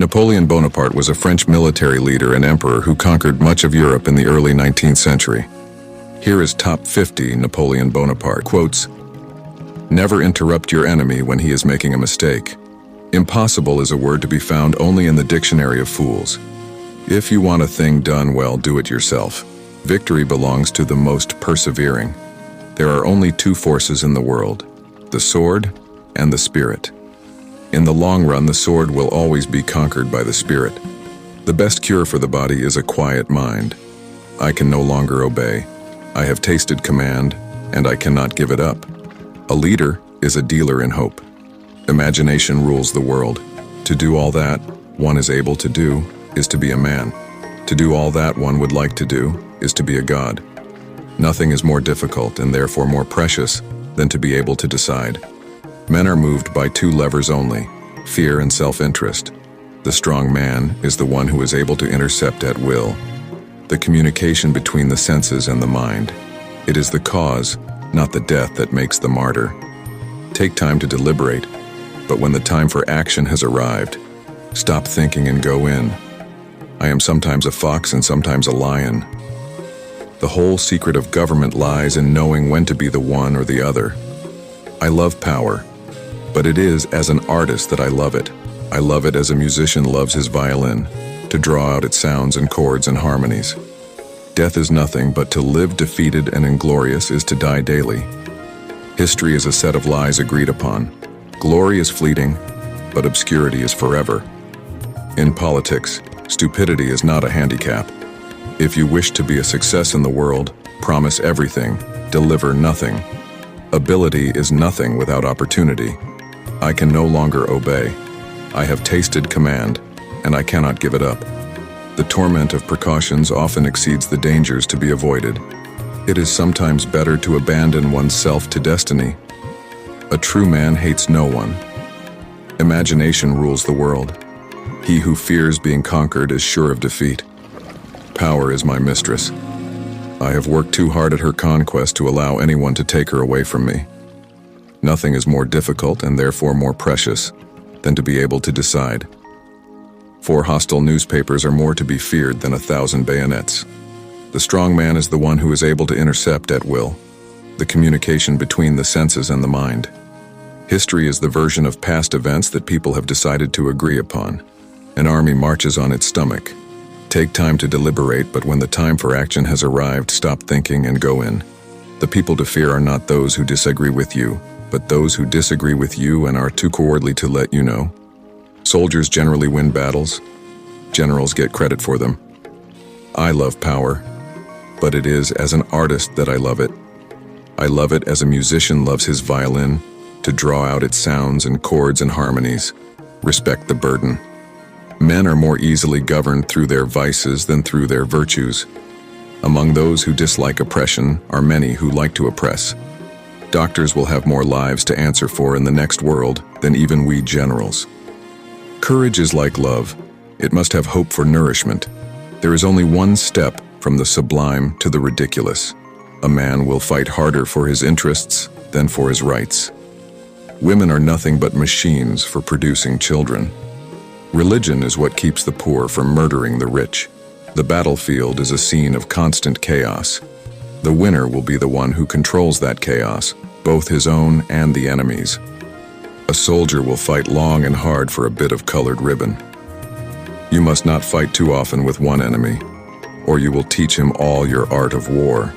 Napoleon Bonaparte was a French military leader and emperor who conquered much of Europe in the early 19th century. Here is top 50 Napoleon Bonaparte quotes. Never interrupt your enemy when he is making a mistake. Impossible is a word to be found only in the dictionary of fools. If you want a thing done well, do it yourself. Victory belongs to the most persevering. There are only two forces in the world, the sword and the spirit. In the long run, the sword will always be conquered by the spirit. The best cure for the body is a quiet mind. I can no longer obey. I have tasted command, and I cannot give it up. A leader is a dealer in hope. Imagination rules the world. To do all that one is able to do is to be a man. To do all that one would like to do is to be a god. Nothing is more difficult and therefore more precious than to be able to decide. Men are moved by two levers only, fear and self-interest. The strong man is the one who is able to intercept at will. The communication between the senses and the mind. It is the cause, not the death, that makes the martyr. Take time to deliberate, but when the time for action has arrived, stop thinking and go in. I am sometimes a fox and sometimes a lion. The whole secret of government lies in knowing when to be the one or the other. I love power, but it is as an artist that I love it. I love it as a musician loves his violin, to draw out its sounds and chords and harmonies. Death is nothing, but to live defeated and inglorious is to die daily. History is a set of lies agreed upon. Glory is fleeting, but obscurity is forever. In politics, stupidity is not a handicap. If you wish to be a success in the world, promise everything, deliver nothing. Ability is nothing without opportunity. I can no longer obey. I have tasted command, and I cannot give it up. The torment of precautions often exceeds the dangers to be avoided. It is sometimes better to abandon oneself to destiny. A true man hates no one. Imagination rules the world. He who fears being conquered is sure of defeat. Power is my mistress. I have worked too hard at her conquest to allow anyone to take her away from me. Nothing is more difficult and therefore more precious than to be able to decide. 4 hostile newspapers are more to be feared than 1,000 bayonets. The strong man is the one who is able to intercept at will, the communication between the senses and the mind. History is the version of past events that people have decided to agree upon. An army marches on its stomach. Take time to deliberate, but when the time for action has arrived, stop thinking and go in. The people to fear are not those who disagree with you, but those who disagree with you and are too cowardly to let you know. Soldiers generally win battles. Generals get credit for them. I love power, but it is as an artist that I love it. I love it as a musician loves his violin, to draw out its sounds and chords and harmonies. Respect the burden. Men are more easily governed through their vices than through their virtues. Among those who dislike oppression are many who like to oppress. Doctors will have more lives to answer for in the next world than even we generals. Courage is like love. It must have hope for nourishment. There is only one step from the sublime to the ridiculous. A man will fight harder for his interests than for his rights. Women are nothing but machines for producing children. Religion is what keeps the poor from murdering the rich. The battlefield is a scene of constant chaos. The winner will be the one who controls that chaos, both his own and the enemy's. A soldier will fight long and hard for a bit of colored ribbon. You must not fight too often with one enemy, or you will teach him all your art of war.